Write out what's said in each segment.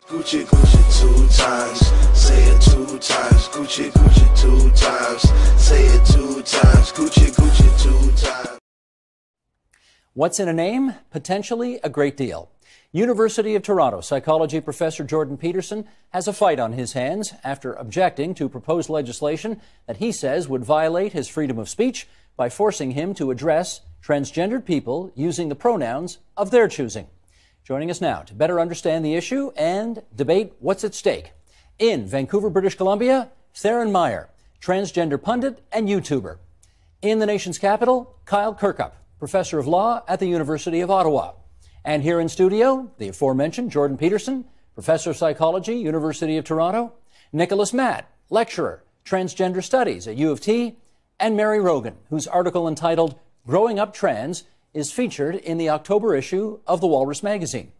Gucci, Gucci 2 times, say it 2 times. Gucci, Gucci 2 times, say it 2 times. Gucci, Gucci 2 times. What's in a name? Potentially a great deal. University of Toronto psychology professor Jordan Peterson has a fight on his hands after objecting to proposed legislation that he says would violate his freedom of speech by forcing him to address transgendered people using the pronouns of their choosing. Joining us now to better understand the issue and debate what's at stake. In Vancouver, British Columbia, Theron Meyer, transgender pundit and YouTuber. In the nation's capital, Kyle Kirkup, professor of law at the University of Ottawa. And here in studio, the aforementioned Jordan Peterson, professor of psychology, University of Toronto, Nicholas Matt, lecturer, transgender studies at U of T, and Mary Rogan, whose article entitled Growing Up Trans is featured in the October issue of the Walrus magazine.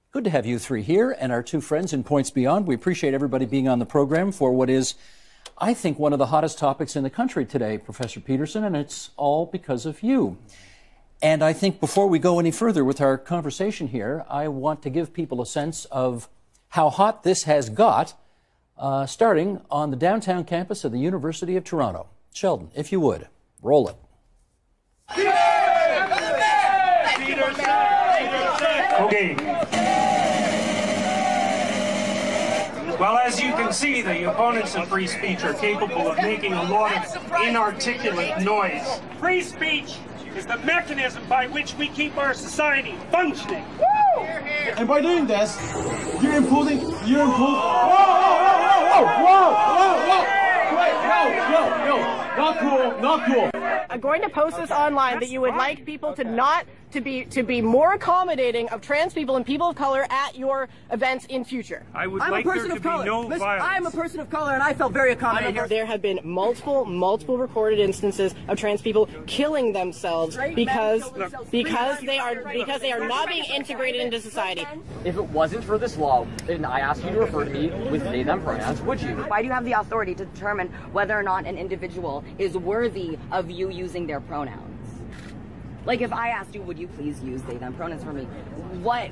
Good to have you three here and our two friends in Points Beyond. We appreciate everybody being on the program for what is, I think, one of the hottest topics in the country today, Professor Peterson, and it's all because of you. And I think before we go any further with our conversation here, I want to give people a sense of how hot this has got, starting on the downtown campus of the University of Toronto. Sheldon, if you would, roll it. Okay. Well, as you can see, the opponents of free speech are capable of making a lot of inarticulate noise. Free speech is the mechanism by which we keep our society functioning. Woo! And by doing this, you're improving. Whoa, whoa, whoa, whoa, whoa, whoa! Wait, no, not cool, not cool. I'm going to post this online that you would like people to be more accommodating of trans people and people of color at your events in future. I would like there to be no violence. I'm a person of color and I felt very accommodating here. There have been multiple recorded instances of trans people killing themselves because they are not being integrated into society. If it wasn't for this law, and I asked you to refer to me with they, them pronouns, would you? Why do you have the authority to determine whether or not an individual is worthy of you using their pronouns? Like, if I asked you, would you please use they, them pronouns for me? What?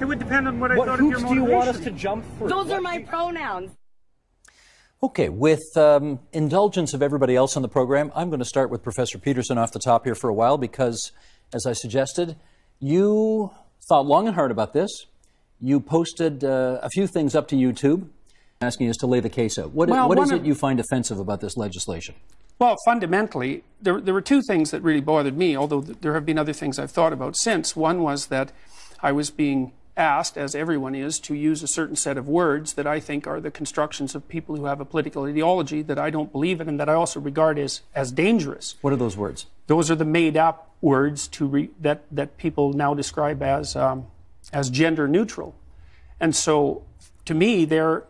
It would depend on what I thought of your motivation. What hoops do you want us to jump through? Those are my pronouns. Okay, with indulgence of everybody else on the program, I'm going to start with Professor Peterson off the top here for a while because, as I suggested, you thought long and hard about this. You posted a few things up to YouTube, asking us to lay the case out. What is it you find offensive about this legislation? Well, fundamentally, there were two things that really bothered me, although there have been other things I've thought about since. One was that I was being asked, as everyone is, to use a certain set of words that I think are the constructions of people who have a political ideology that I don't believe in and that I also regard as dangerous. What are those words? Those are the made-up words that people now describe as gender neutral. And so, to me, they're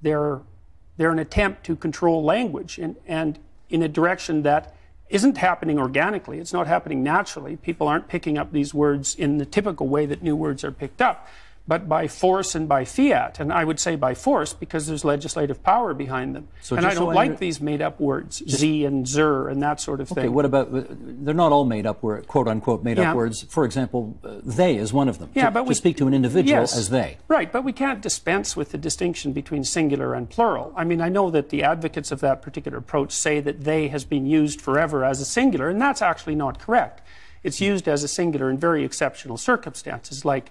an attempt to control language and in a direction that isn't happening organically. It's not happening naturally. People aren't picking up these words in the typical way that new words are picked up, but by force and by fiat. And I would say by force because there's legislative power behind them. So and I don't like these made-up words, Z and Zer and that sort of thing. Okay, what about, they're not all made-up, quote-unquote made-up words. For example, they is one of them. Yeah, but to speak to an individual as they. Right, but we can't dispense with the distinction between singular and plural. I mean, I know that the advocates of that particular approach say that they has been used forever as a singular, and that's actually not correct. It's used as a singular in very exceptional circumstances, like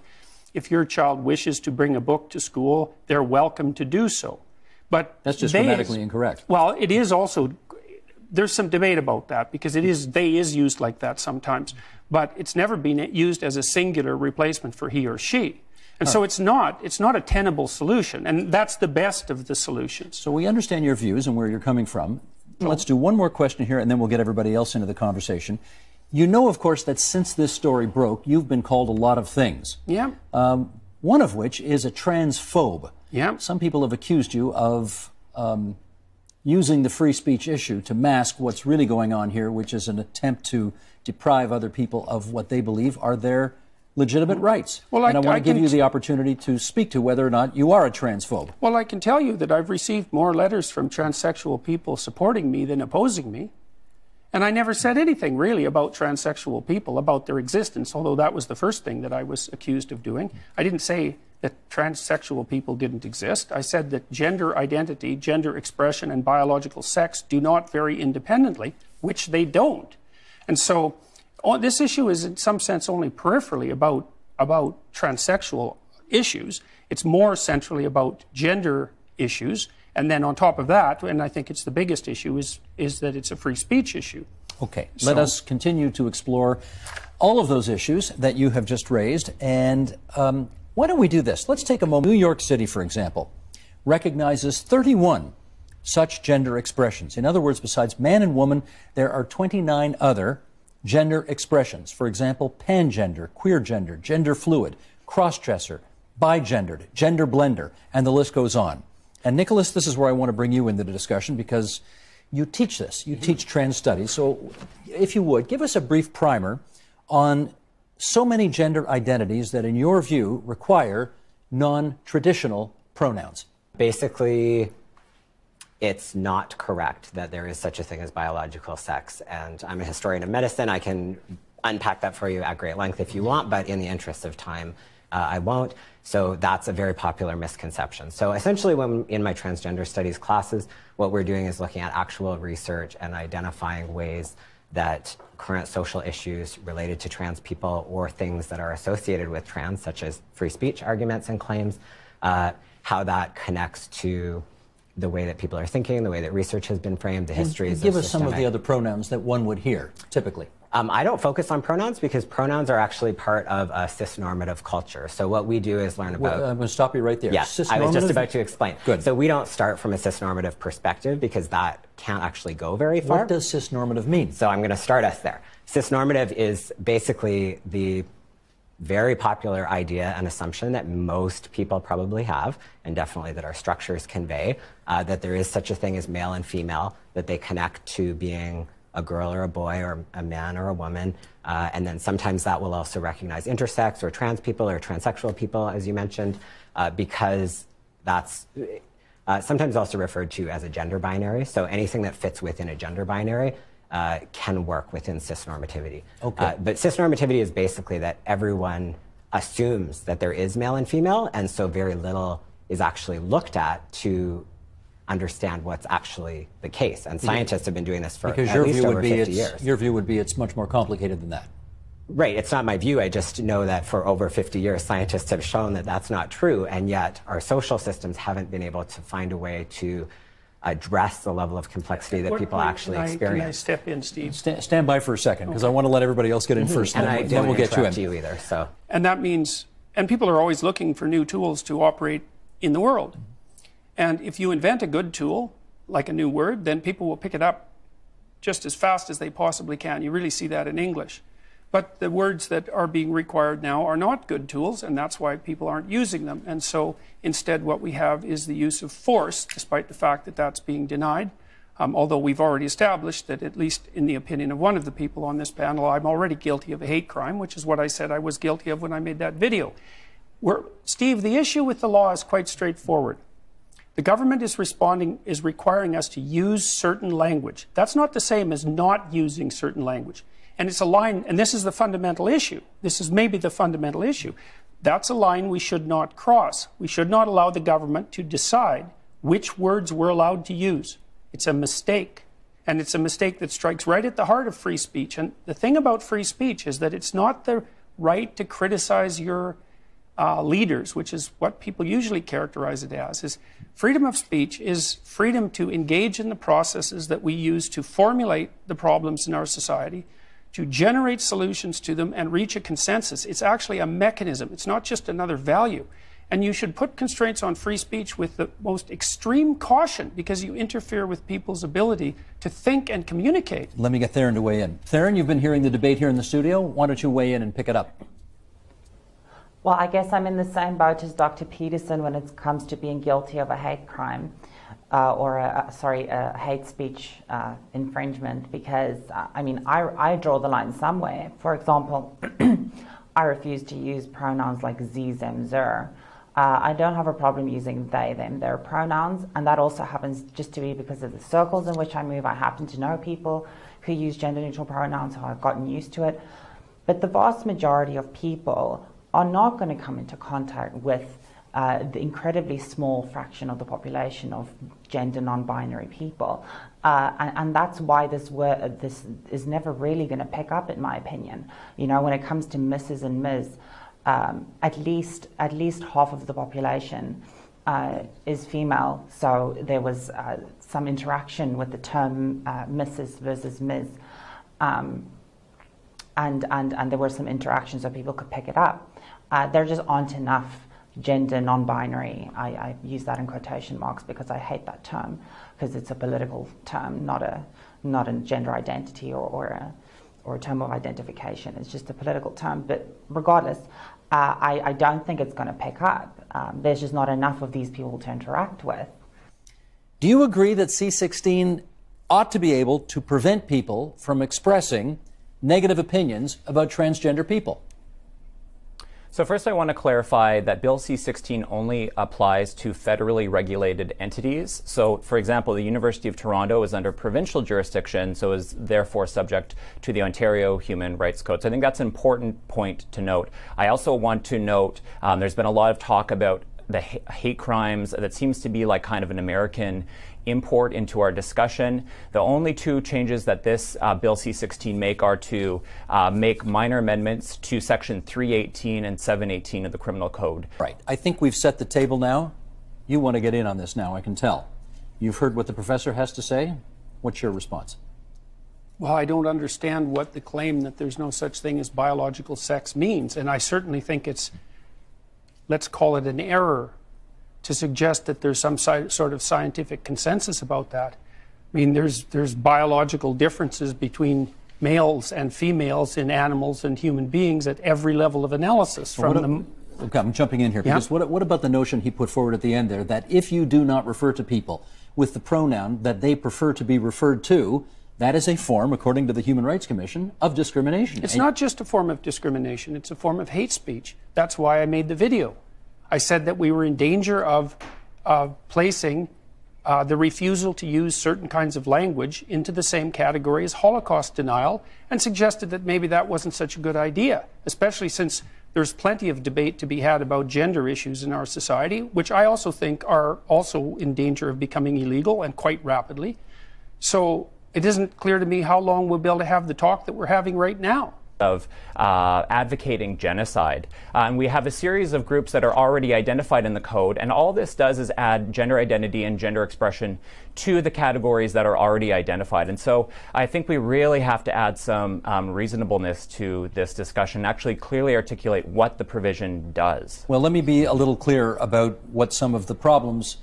if your child wishes to bring a book to school, they're welcome to do so. But that's just grammatically incorrect. Well, it is also, there's some debate about that because they is used like that sometimes. But it's never been used as a singular replacement for he or she. And so it's not a tenable solution. And that's the best of the solutions. So we understand your views and where you're coming from. Let's do one more question here and then we'll get everybody else into the conversation. You know, of course, that since this story broke, you've been called a lot of things. Yeah. One of which is a transphobe. Yeah. Some people have accused you of using the free speech issue to mask what's really going on here, which is an attempt to deprive other people of what they believe are their legitimate rights. Well, and I want to give you the opportunity to speak to whether or not you are a transphobe. Well, I can tell you that I've received more letters from transsexual people supporting me than opposing me. And I never said anything really about transsexual people, about their existence, although that was the first thing that I was accused of doing. I didn't say that transsexual people didn't exist. I said that gender identity, gender expression, and biological sex do not vary independently, which they don't. And so this issue is in some sense only peripherally about transsexual issues. It's more centrally about gender issues. And then on top of that, and I think it's the biggest issue, is that it's a free speech issue. Okay, let us continue to explore all of those issues that you have just raised. And why don't we do this? Let's take a moment. New York City, for example, recognizes 31 such gender expressions. In other words, besides man and woman, there are 29 other gender expressions. For example, pangender, queer gender, gender fluid, cross-dresser, bigendered, gender blender, and the list goes on. And Nicholas, this is where I want to bring you into the discussion because you teach this. You teach trans studies. So if you would, give us a brief primer on so many gender identities that, in your view, require non-traditional pronouns. Basically, it's not correct that there is such a thing as biological sex. And I'm a historian of medicine. I can unpack that for you at great length if you want, but in the interest of time, I won't. So that's a very popular misconception. So essentially, when in my transgender studies classes, what we're doing is looking at actual research and identifying ways that current social issues related to trans people or things that are associated with trans, such as free speech arguments and claims, how that connects to the way that people are thinking, the way that research has been framed, the histories. Give us some of the other pronouns that one would hear, typically. I don't focus on pronouns because pronouns are actually part of a cisnormative culture. So what we do is learn about... I'm going to stop you right there. Yes, I was just about to explain. Good. So we don't start from a cisnormative perspective because that can't actually go very far. What does cisnormative mean? So I'm going to start us there. Cisnormative is basically the very popular idea and assumption that most people probably have, and definitely that our structures convey, that there is such a thing as male and female, that they connect to being a girl or a boy or a man or a woman. And then sometimes that will also recognize intersex or trans people or transsexual people, as you mentioned, because that's sometimes also referred to as a gender binary. So anything that fits within a gender binary can work within cisnormativity. Okay. But cisnormativity is basically that everyone assumes that there is male and female, and so very little is actually looked at to understand what's actually the case. And scientists have been doing this for at least over 50 years. Your view would be it's much more complicated than that. Right. It's not my view. I just know that for over 50 years, scientists have shown that that's not true, and yet our social systems haven't been able to find a way to address the level of complexity that people actually experience. Can I step in, Steve? Stand by for a second, because I want to let everybody else get in first, And then we'll get you in. you either. So. And that means, and people are always looking for new tools to operate in the world. And if you invent a good tool, like a new word, then people will pick it up just as fast as they possibly can. You really see that in English. But the words that are being required now are not good tools, and that's why people aren't using them. And so instead what we have is the use of force, despite the fact that that's being denied. Although we've already established that, at least in the opinion of one of the people on this panel, I'm already guilty of a hate crime, which is what I said I was guilty of when I made that video. Steve, the issue with the law is quite straightforward. The government is requiring us to use certain language. That's not the same as not using certain language. And it's a line, and this is the fundamental issue. This is maybe the fundamental issue. That's a line we should not cross. We should not allow the government to decide which words we're allowed to use. It's a mistake. And it's a mistake that strikes right at the heart of free speech. And the thing about free speech is that it's not the right to criticize your leaders, which is what people usually characterize it as. Is freedom of speech is freedom to engage in the processes that we use to formulate the problems in our society, to generate solutions to them and reach a consensus. It's actually a mechanism. It's not just another value. And you should put constraints on free speech with the most extreme caution, because you interfere with people's ability to think and communicate. Let me get Theron to weigh in. Theron, you've been hearing the debate here in the studio. Why don't you weigh in and pick it up? Well, I guess I'm in the same boat as Dr. Peterson when it comes to being guilty of a hate crime. Or a hate speech infringement, because I mean, I draw the line somewhere. For example, I refuse to use pronouns like ze, them, zer. I don't have a problem using they, them, their pronouns, and that also happens just to be because of the circles in which I move. I happen to know people who use gender-neutral pronouns, so I've gotten used to it. But the vast majority of people are not going to come into contact with the incredibly small fraction of the population of gender non-binary people. And that's why this is never really going to pick up, in my opinion. You know, when it comes to Mrs. and Ms., at least half of the population is female. So there was some interaction with the term Mrs. versus Ms. And there were some interactions so people could pick it up. There just aren't enough gender non-binary. I use that in quotation marks because I hate that term, because it's a political term, not a gender identity or a term of identification. It's just a political term. But regardless, I don't think it's going to pick up. There's just not enough of these people to interact with. Do you agree that C16 ought to be able to prevent people from expressing negative opinions about transgender people? So first I want to clarify that Bill C-16 only applies to federally regulated entities. So for example, the University of Toronto is under provincial jurisdiction, so is therefore subject to the Ontario Human Rights Code. So I think that's an important point to note. I also want to note there's been a lot of talk about the hate crimes that seems to be like kind of an American import into our discussion. The only two changes that this Bill C-16 make are to make minor amendments to Section 318 and 718 of the Criminal Code. Right. I think we've set the table now. You want to get in on this now, I can tell. You've heard what the professor has to say. What's your response? Well, I don't understand what the claim that there's no such thing as biological sex means. And I certainly think it's, let's call it an error, to suggest that there's some sort of scientific consensus about that. I mean, there's biological differences between males and females in animals and human beings at every level of analysis. Okay, I'm jumping in here, because what about the notion he put forward at the end there, that if you do not refer to people with the pronoun that they prefer to be referred to, that is a form, according to the Human Rights Commission, of discrimination? It's not just a form of discrimination, it's a form of hate speech. That's why I made the video. I said that we were in danger of placing the refusal to use certain kinds of language into the same category as Holocaust denial, and suggested that maybe that wasn't such a good idea, especially since there's plenty of debate to be had about gender issues in our society, which I also think are also in danger of becoming illegal, and quite rapidly. So it isn't clear to me how long we'll be able to have the talk that we're having right now of advocating genocide. And we have a series of groups that are already identified in the code, and all this does is add gender identity and gender expression to the categories that are already identified. And so I think we really have to add some reasonableness to this discussion, actually clearly articulate what the provision does. Well, let me be a little clear about what some of the problems,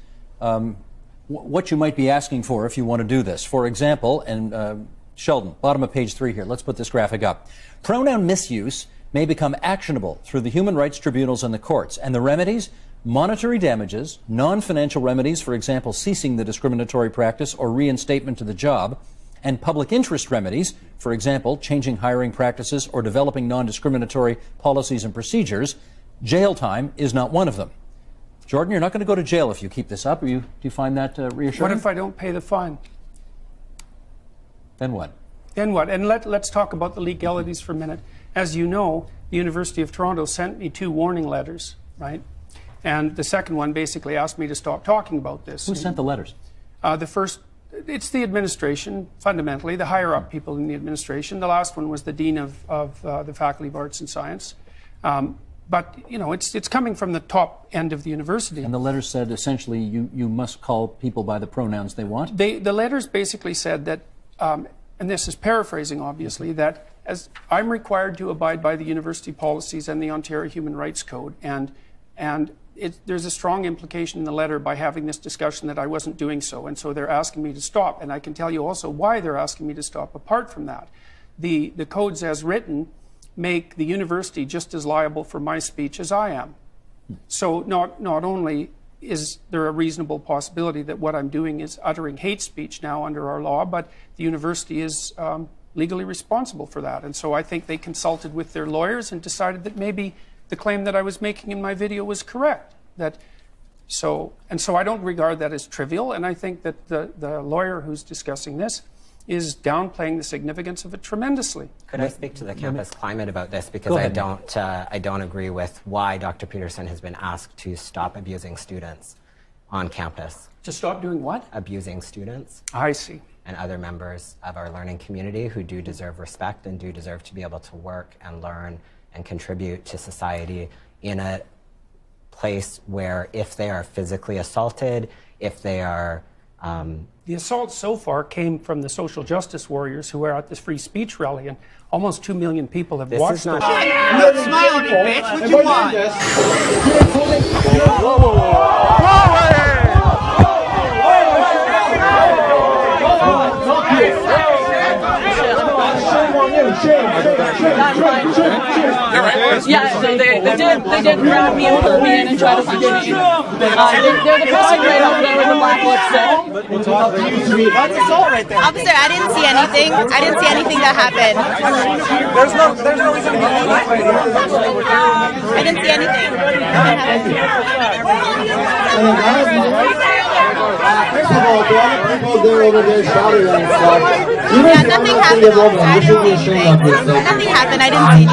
what you might be asking for if you want to do this. For example, and Sheldon, bottom of page 3 here. Let's put this graphic up. Pronoun misuse may become actionable through the human rights tribunals and the courts. And the remedies? Monetary damages, non-financial remedies, for example, ceasing the discriminatory practice or reinstatement to the job, and public interest remedies, for example, changing hiring practices or developing non-discriminatory policies and procedures. Jail time is not one of them. Jordan, you're not going to go to jail if you keep this up. Do you find that reassuring? What if I don't pay the fine? Then what? Then what? And let's talk about the legalities for a minute. As you know, the University of Toronto sent me 2 warning letters, right? And the second one basically asked me to stop talking about this. Who sent the letters? The first, it's the administration, fundamentally, the higher-up people in the administration. The last one was the Dean of the Faculty of Arts and Science. But, you know, it's coming from the top end of the university. And the letters said, essentially, you must call people by the pronouns they want? The letters basically said that, and this is paraphrasing, obviously, that as I'm required to abide by the university policies and the Ontario Human Rights Code, and there's a strong implication in the letter by having this discussion that I wasn't doing so, and so they're asking me to stop. And I can tell you also why they're asking me to stop apart from that. The codes as written make the university just as liable for my speech as I am. So not only is there a reasonable possibility that what I'm doing is uttering hate speech now under our law, but the university is legally responsible for that. And so I think they consulted with their lawyers and decided that maybe the claim that I was making in my video was correct. So I don't regard that as trivial, and I think that the lawyer who's discussing this is downplaying the significance of it tremendously. Could I speak to the campus climate about this? Because I don't agree with why Dr. Peterson has been asked to stop abusing students on campus. To stop doing what? Abusing students. I see. And other members of our learning community who do deserve respect and do deserve to be able to work and learn and contribute to society in a place where if they are physically assaulted, if they are... The assault so far came from the social justice warriors who are at this free speech rally, and almost 2 million people have watched this. Smile at me, bitch. What you want? Whoa, whoa, Yeah, so they did grab me and pull me in and try to punch me. They're the person right over there with the black lipstick. That's assault right there. Officer, I didn't see anything. I didn't see anything that happened. There's no reason to believe I didn't see anything. First of all, the other people there over there shouting and stuff. Yeah, nothing happened. I didn't see anything. Nothing happened. I didn't see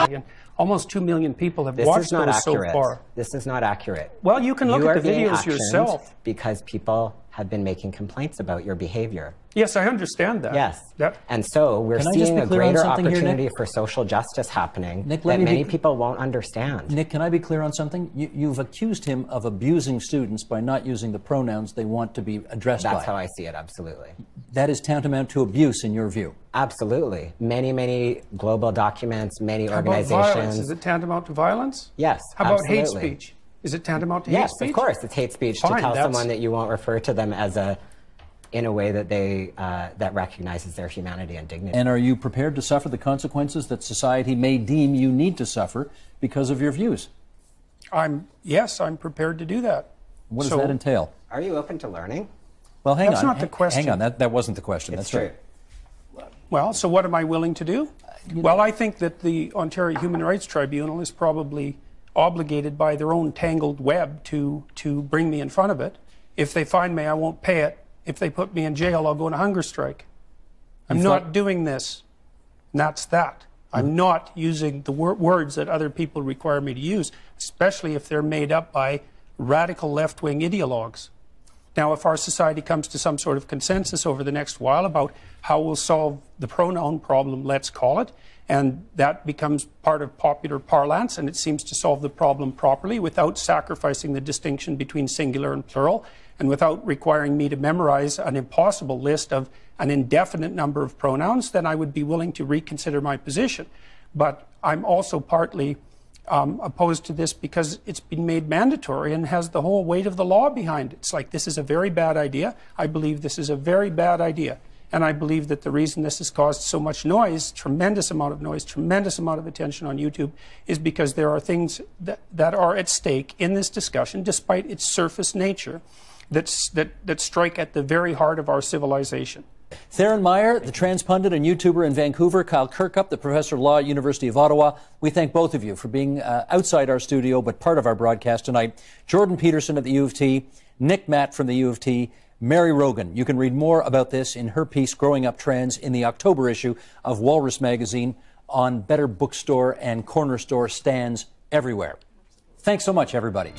anything. Almost 2 million people have watched those so far. This is not accurate. Well, you can look at the videos yourself. Because people have been making complaints about your behavior. Yes, I understand that. Yes. And so we're seeing a greater opportunity for social justice happening that many people won't understand. Nick, can I be clear on something? You've accused him of abusing students by not using the pronouns they want to be addressed by. That's how I see it, absolutely. That is tantamount to abuse in your view? Absolutely. Many global documents, many organizations. How about violence? Is it tantamount to violence? Yes, How about hate speech? Is it tantamount to hate speech? Yes, of course. It's hate speech to tell someone that you won't refer to them as in a way that they that recognizes their humanity and dignity. And are you prepared to suffer the consequences that society may deem you need to suffer because of your views? Yes, I'm prepared to do that. What does that entail? Are you open to learning? Well, hang on. That's not the question. Hang on, that wasn't the question. That's true. Well, so what am I willing to do? Well, I think that the Ontario Human Rights Tribunal is probably obligated by their own tangled web to bring me in front of it. If they find me, I won't pay it. If they put me in jail, I'll go on a hunger strike. I'm not doing this. And that's that. I'm not using the words that other people require me to use, especially if they're made up by radical left-wing ideologues. Now, if our society comes to some sort of consensus over the next while about how we'll solve the pronoun problem, let's call it, and that becomes part of popular parlance, and it seems to solve the problem properly without sacrificing the distinction between singular and plural, and without requiring me to memorize an impossible list of an indefinite number of pronouns, then I would be willing to reconsider my position. But I'm also partly opposed to this because it's been made mandatory and has the whole weight of the law behind it. It's like, this is a very bad idea. I believe this is a very bad idea. And I believe that the reason this has caused so much noise, tremendous amount of noise, tremendous amount of attention on YouTube, is because there are things that are at stake in this discussion, despite its surface nature, that strike at the very heart of our civilization. Theron Meyer, the trans pundit and YouTuber in Vancouver, Kyle Kirkup, the professor of law at University of Ottawa. We thank both of you for being outside our studio, but part of our broadcast tonight. Jordan Peterson at the U of T, Nick Matt from the U of T, Mary Rogan. You can read more about this in her piece, Growing Up Trans, in the October issue of Walrus Magazine, on better bookstore and corner store stands everywhere. Thanks so much, everybody.